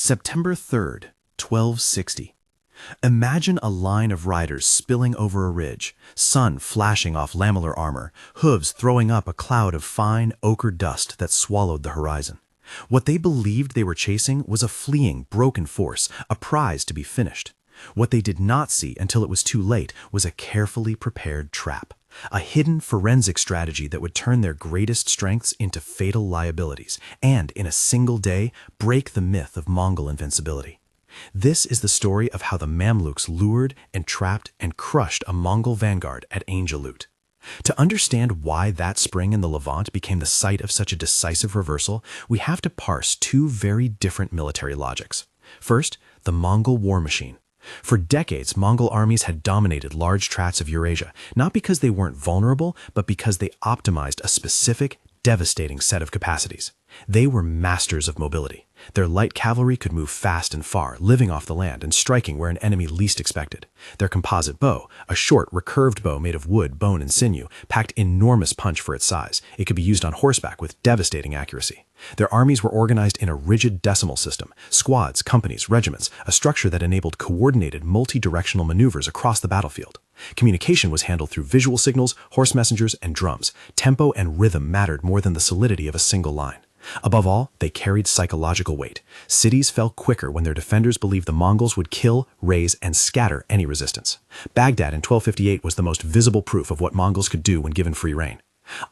September 3rd, 1260. Imagine a line of riders spilling over a ridge, sun flashing off lamellar armor, hooves throwing up a cloud of fine ochre dust that swallowed the horizon. What they believed they were chasing was a fleeing, broken force, a prize to be finished. What they did not see until it was too late was a carefully prepared trap, a hidden forensic strategy that would turn their greatest strengths into fatal liabilities and, in a single day, break the myth of Mongol invincibility. This is the story of how the Mamluks lured, entrapped, and crushed a Mongol vanguard at Ain Jalut. To understand why that spring in the Levant became the site of such a decisive reversal, we have to parse two very different military logics. First, the Mongol war machine. For decades, Mongol armies had dominated large tracts of Eurasia, not because they weren't vulnerable, but because they optimized a specific, devastating set of capacities. They were masters of mobility. Their light cavalry could move fast and far, living off the land and striking where an enemy least expected. Their composite bow, a short, recurved bow made of wood, bone, and sinew, packed enormous punch for its size. It could be used on horseback with devastating accuracy. Their armies were organized in a rigid decimal system, squads, companies, regiments, a structure that enabled coordinated multi-directional maneuvers across the battlefield. Communication was handled through visual signals, horse messengers, and drums. Tempo and rhythm mattered more than the solidity of a single line. Above all, they carried psychological weight. Cities fell quicker when their defenders believed the Mongols would kill, raze, and scatter any resistance. Baghdad in 1258 was the most visible proof of what Mongols could do when given free rein.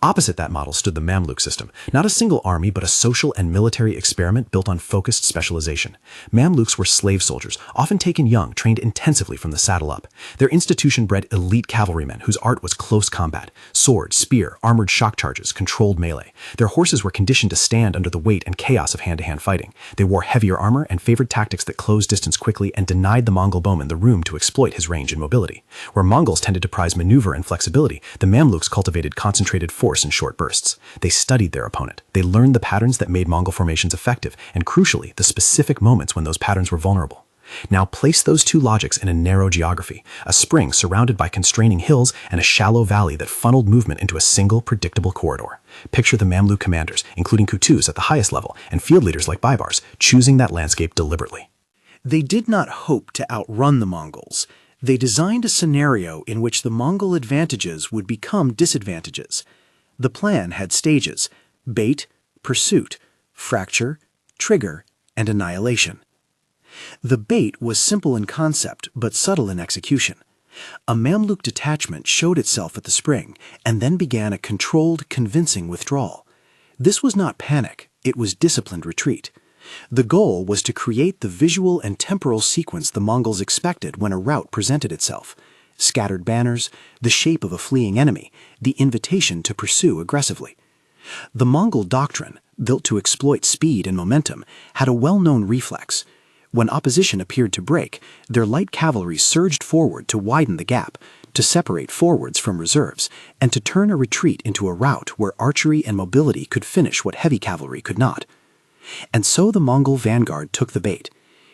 Opposite that model stood the Mamluk system, not a single army but a social and military experiment built on focused specialization. Mamluks were slave soldiers, often taken young, trained intensively from the saddle up. Their institution bred elite cavalrymen whose art was close combat, sword, spear, armored shock charges, controlled melee. Their horses were conditioned to stand under the weight and chaos of hand-to-hand fighting. They wore heavier armor and favored tactics that closed distance quickly and denied the Mongol bowman the room to exploit his range and mobility. Where Mongols tended to prize maneuver and flexibility, the Mamluks cultivated concentrated force in short bursts. They studied their opponent. They learned the patterns that made Mongol formations effective, and crucially, the specific moments when those patterns were vulnerable. Now place those two logics in a narrow geography, a spring surrounded by constraining hills and a shallow valley that funneled movement into a single, predictable corridor. Picture the Mamluk commanders, including Kutus at the highest level, and field leaders like Baibars, choosing that landscape deliberately. They did not hope to outrun the Mongols. They designed a scenario in which the Mongol advantages would become disadvantages. The plan had stages: bait, pursuit, fracture, trigger, and annihilation. The bait was simple in concept but subtle in execution. A Mamluk detachment showed itself at the spring and then began a controlled, convincing withdrawal. This was not panic, it was disciplined retreat. The goal was to create the visual and temporal sequence the Mongols expected when a rout presented itself. Scattered banners, the shape of a fleeing enemy, the invitation to pursue aggressively. The Mongol doctrine, built to exploit speed and momentum, had a well-known reflex. When opposition appeared to break, their light cavalry surged forward to widen the gap, to separate forwards from reserves, and to turn a retreat into a rout where archery and mobility could finish what heavy cavalry could not. And so the Mongol vanguard took the bait.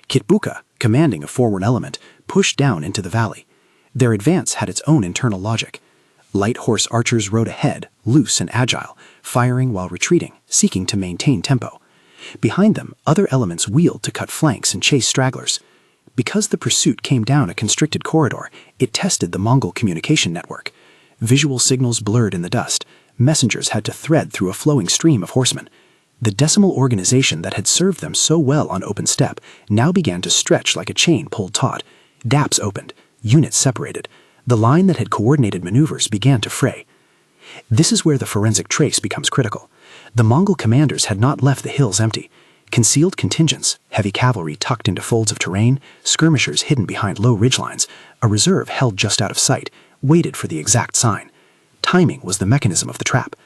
Kitbuka, commanding a forward element, pushed down into the valley. Their advance had its own internal logic. Light horse archers rode ahead, loose and agile, firing while retreating, seeking to maintain tempo. Behind them, other elements wheeled to cut flanks and chase stragglers. Because the pursuit came down a constricted corridor, it tested the Mongol communication network. Visual signals blurred in the dust. Messengers had to thread through a flowing stream of horsemen. The decimal organization that had served them so well on open steppe now began to stretch like a chain pulled taut. Daps opened. Units separated. The line that had coordinated maneuvers began to fray. This is where the forensic trace becomes critical. The Mongol commanders had not left the hills empty. Concealed contingents, heavy cavalry tucked into folds of terrain, skirmishers hidden behind low ridgelines, a reserve held just out of sight, waited for the exact sign. Timing was the mechanism of the trap.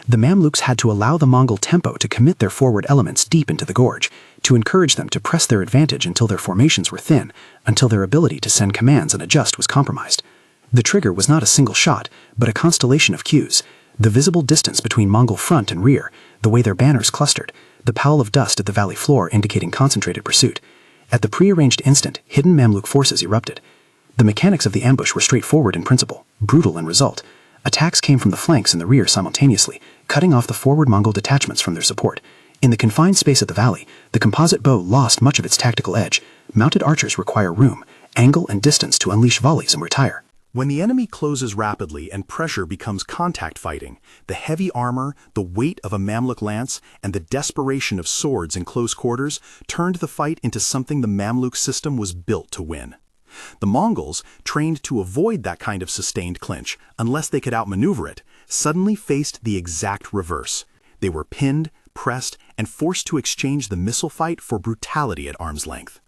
The Mamluks had to allow the Mongol tempo to commit their forward elements deep into the gorge, to encourage them to press their advantage until their formations were thin, until their ability to send commands and adjust was compromised. The trigger was not a single shot, but a constellation of cues. The visible distance between Mongol front and rear, the way their banners clustered, the pall of dust at the valley floor indicating concentrated pursuit. At the prearranged instant, hidden Mamluk forces erupted. The mechanics of the ambush were straightforward in principle, brutal in result. Attacks came from the flanks and the rear simultaneously, cutting off the forward Mongol detachments from their support. In the confined space of the valley, the composite bow lost much of its tactical edge. Mounted archers require room, angle, and distance to unleash volleys and retire. When the enemy closes rapidly and pressure becomes contact fighting, the heavy armor, the weight of a Mamluk lance, and the desperation of swords in close quarters turned the fight into something the Mamluk system was built to win. The Mongols, trained to avoid that kind of sustained clinch unless they could outmaneuver it, suddenly faced the exact reverse. They were pinned, pressed, and forced to exchange the missile fight for brutality at arm's length.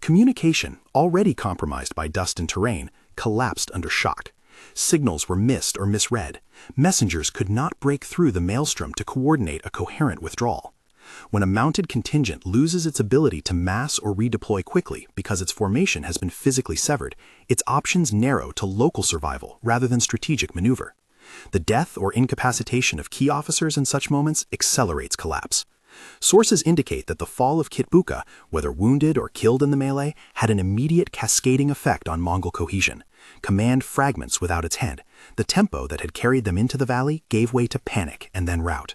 Communication, already compromised by dust and terrain, collapsed under shock. Signals were missed or misread. Messengers could not break through the maelstrom to coordinate a coherent withdrawal. When a mounted contingent loses its ability to mass or redeploy quickly because its formation has been physically severed, its options narrow to local survival rather than strategic maneuver. The death or incapacitation of key officers in such moments accelerates collapse. Sources indicate that the fall of Kitbuka, whether wounded or killed in the melee, had an immediate cascading effect on Mongol cohesion. Command fragments without its head. The tempo that had carried them into the valley gave way to panic and then rout.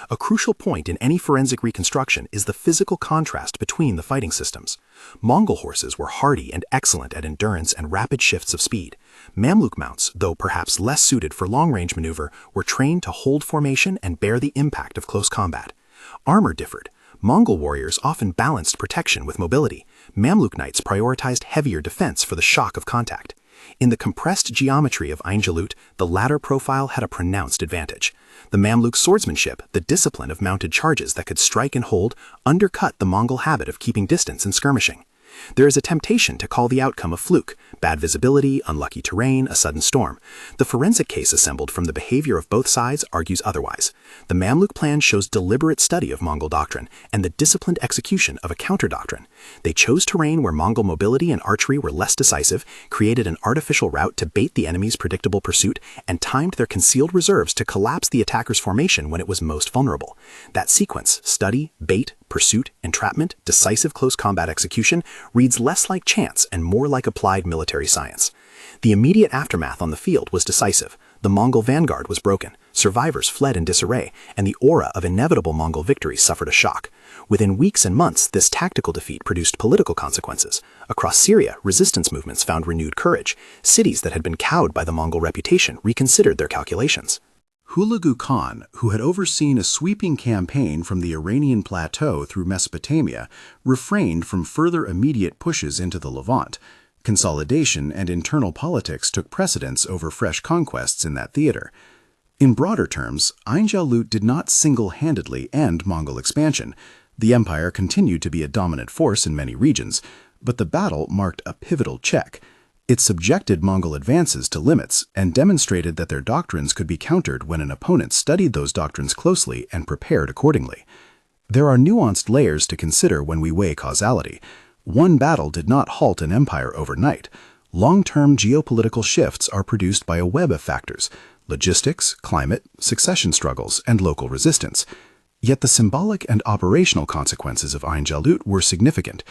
A crucial point in any forensic reconstruction is the physical contrast between the fighting systems. Mongol horses were hardy and excellent at endurance and rapid shifts of speed. Mamluk mounts, though perhaps less suited for long-range maneuver, were trained to hold formation and bear the impact of close combat. Armor differed. Mongol warriors often balanced protection with mobility. Mamluk knights prioritized heavier defense for the shock of contact. In the compressed geometry of Ain Jalut, the latter profile had a pronounced advantage. The Mamluk swordsmanship, the discipline of mounted charges that could strike and hold, undercut the Mongol habit of keeping distance and skirmishing. There is a temptation to call the outcome a fluke, bad visibility, unlucky terrain, a sudden storm. The forensic case assembled from the behavior of both sides argues otherwise. The Mamluk plan shows deliberate study of Mongol doctrine and the disciplined execution of a counter-doctrine. They chose terrain where Mongol mobility and archery were less decisive, created an artificial route to bait the enemy's predictable pursuit, and timed their concealed reserves to collapse the attacker's formation when it was most vulnerable. That sequence, study, bait, pursuit, entrapment, decisive close combat execution, reads less like chance and more like applied military science. The immediate aftermath on the field was decisive. The Mongol vanguard was broken, survivors fled in disarray, and the aura of inevitable Mongol victory suffered a shock. Within weeks and months, this tactical defeat produced political consequences. Across Syria, resistance movements found renewed courage. Cities that had been cowed by the Mongol reputation reconsidered their calculations. Hulagu Khan, who had overseen a sweeping campaign from the Iranian plateau through Mesopotamia, refrained from further immediate pushes into the Levant. Consolidation and internal politics took precedence over fresh conquests in that theater. In broader terms, Ain Jalut did not single-handedly end Mongol expansion. The empire continued to be a dominant force in many regions, but the battle marked a pivotal check. It subjected Mongol advances to limits and demonstrated that their doctrines could be countered when an opponent studied those doctrines closely and prepared accordingly. There are nuanced layers to consider when we weigh causality. One battle did not halt an empire overnight. Long-term geopolitical shifts are produced by a web of factors: logistics, climate, succession struggles, and local resistance. Yet the symbolic and operational consequences of Ain Jalut were significant.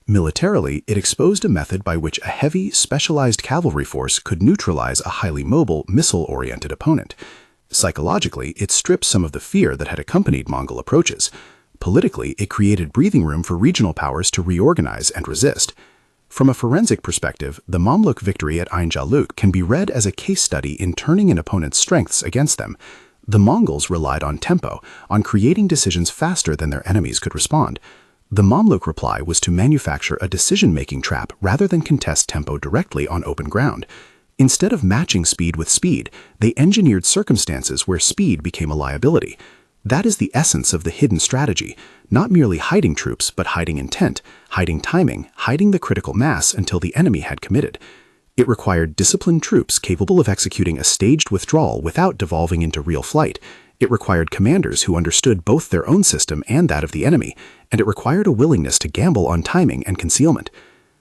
Militarily, it exposed a method by which a heavy, specialized cavalry force could neutralize a highly mobile, missile-oriented opponent. Psychologically, it stripped some of the fear that had accompanied Mongol approaches. Politically, it created breathing room for regional powers to reorganize and resist. From a forensic perspective, the Mamluk victory at Ain Jalut can be read as a case study in turning an opponent's strengths against them. The Mongols relied on tempo, on creating decisions faster than their enemies could respond. The Mamluk reply was to manufacture a decision-making trap rather than contest tempo directly on open ground. Instead of matching speed with speed, they engineered circumstances where speed became a liability. That is the essence of the hidden strategy, not merely hiding troops, but hiding intent, hiding timing, hiding the critical mass until the enemy had committed. It required disciplined troops capable of executing a staged withdrawal without devolving into real flight. It required commanders who understood both their own system and that of the enemy, and it required a willingness to gamble on timing and concealment.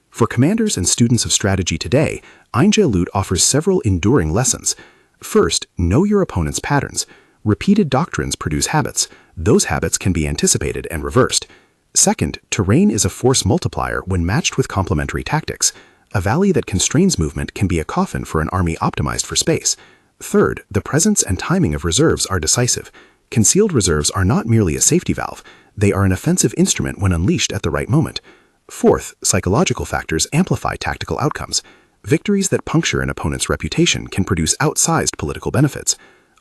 For commanders and students of strategy today, Ain Jalut offers several enduring lessons. First, know your opponent's patterns. Repeated doctrines produce habits. Those habits can be anticipated and reversed. Second, terrain is a force multiplier when matched with complementary tactics. A valley that constrains movement can be a coffin for an army optimized for space. Third, the presence and timing of reserves are decisive. Concealed reserves are not merely a safety valve, they are an offensive instrument when unleashed at the right moment. Fourth, psychological factors amplify tactical outcomes. Victories that puncture an opponent's reputation can produce outsized political benefits.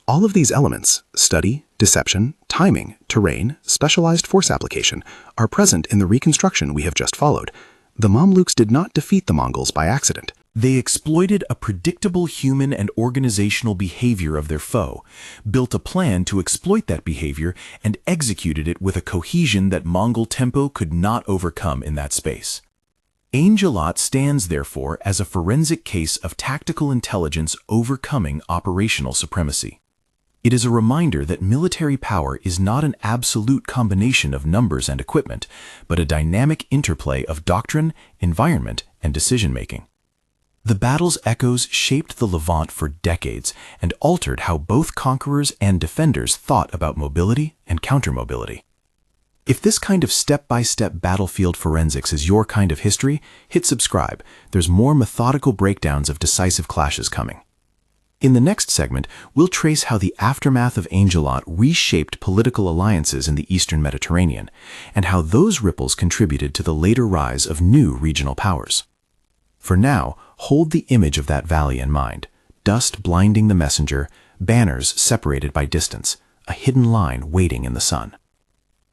All of these elements, study, deception, timing, terrain, specialized force application, are present in the reconstruction we have just followed. The Mamluks did not defeat the Mongols by accident. They exploited a predictable human and organizational behavior of their foe, built a plan to exploit that behavior, and executed it with a cohesion that Mongol tempo could not overcome in that space. Ain Jalut stands, therefore, as a forensic case of tactical intelligence overcoming operational supremacy. It is a reminder that military power is not an absolute combination of numbers and equipment, but a dynamic interplay of doctrine, environment, and decision-making. The battle's echoes shaped the Levant for decades and altered how both conquerors and defenders thought about mobility and countermobility. If this kind of step-by-step battlefield forensics is your kind of history, hit subscribe. There's more methodical breakdowns of decisive clashes coming. In the next segment, we'll trace how the aftermath of Ain Jalut reshaped political alliances in the Eastern Mediterranean, and how those ripples contributed to the later rise of new regional powers. For now, hold the image of that valley in mind. Dust blinding the messenger, banners separated by distance, a hidden line waiting in the sun.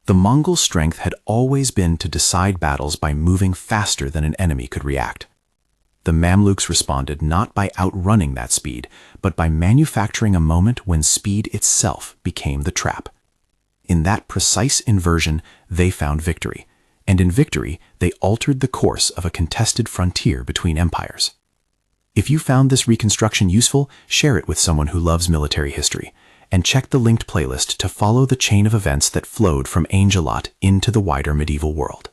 The Mongol strength had always been to decide battles by moving faster than an enemy could react. The Mamluks responded not by outrunning that speed, but by manufacturing a moment when speed itself became the trap. In that precise inversion, they found victory, and in victory, they altered the course of a contested frontier between empires. If you found this reconstruction useful, share it with someone who loves military history, and check the linked playlist to follow the chain of events that flowed from Ain Jalut into the wider medieval world.